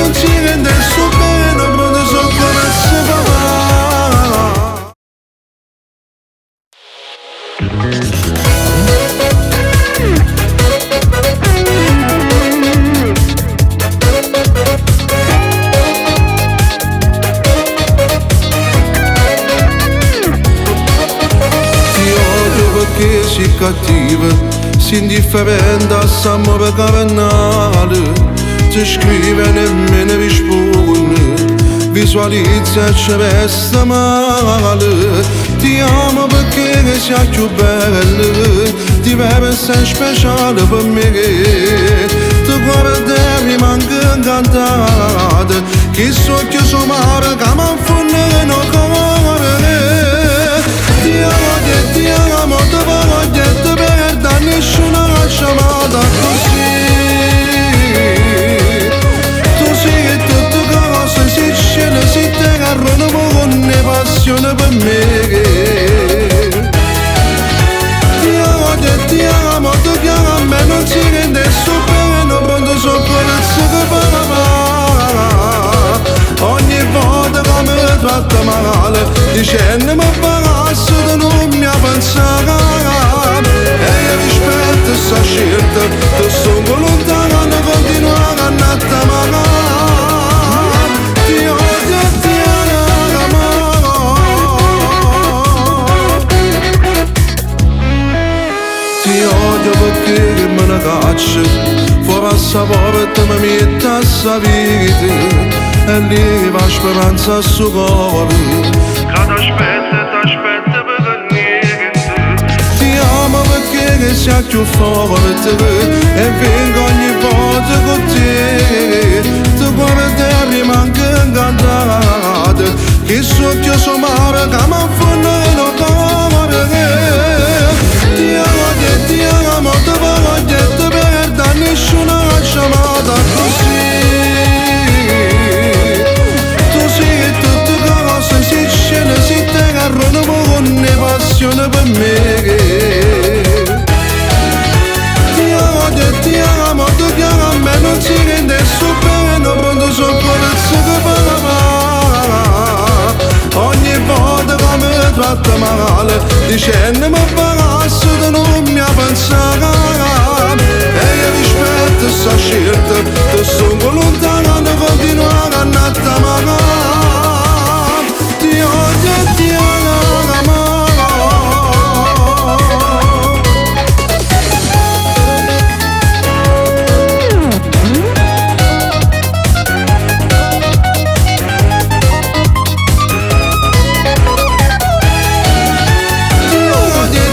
non si rende su bene, pronto so come si fa. Perché si cattiva, si indifferente, assamo carnale, ti scrive nemmeno risponde, visualizza e ci resta male. Ti amo perché sei più bella, ti vedo sei speciale per me, ti guardo e rimango incantata, che so che sono amare che mi affondono cuore. Ti amo, ti voglio ti perdo, nessuno l'ha chiamata così. Tu sei tutto cosa, si scende, si te carrone, ma con ne passione per me. Ti amo, tu chiama a me, non si rende su bene, pronto so colezzo che fa. Ogni volta che mi tratta male, dicendo mi pagasse di non mi pensare. E io rispetto questa scelta, ti sono lontana, non continuare a nattamare. Ti odio e ti amo. Ti odio perché me ne caccio, fuori a sapore te mi mette a sa vita. E lì va speranza al suo cuore, che t'aspetta per niente. Ti amo perché sei più forte e vengo ogni volta con te. Ti guardo e rimango incantata, che so che sono amare che mi affondono cuore. Ti amo, ti voglio e ti perdo, nessuno l'ha chiamata così. Si te carrone con ne passione per me. Ti amo, tu chiama a me, non si rende su bene, pronto so colezzo che fa. Ogni volta che mi tratta male, dicendo mi pagasse di non mi pensare. E io rispetto questa scelta, ti sono lontana, non continuare a nattamare. Ti odio e ti amo.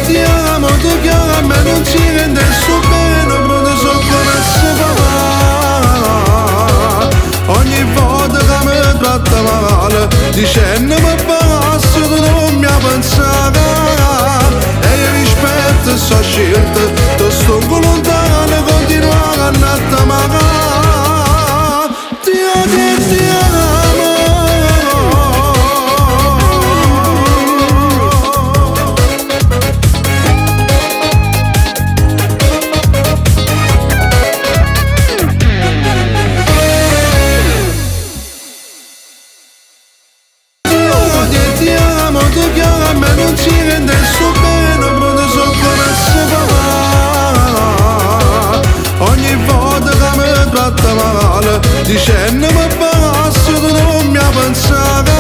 Ti amo, tu chiama a me, non si rende su bene, pronto so come si fa. Ogni volta che mi tratta male, dicendo mi pagasse tu non mi pensare. E io rispetto questa scelta, ti sto lontana, continuare a nattamare. Ti odio e ti amo. Tu chiama a me, non si rende su bene, pronto so come si fa. Ogni volta che mi tratta male, dicendo mi pagasse tu non mi pensare.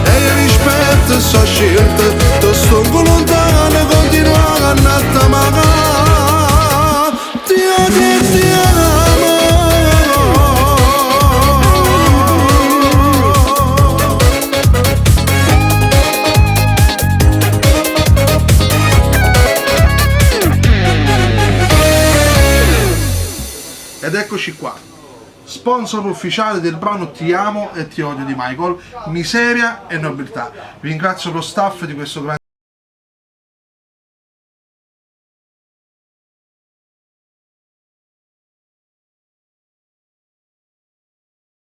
E io rispetto questa scelta, ti sto lontana, continuare a nattamare. Ti odio e ti amo. Ed eccoci qua, sponsor ufficiale del brano Ti amo e ti odio di Michael, Miseria e Nobiltà. Vi ringrazio lo staff di questo grande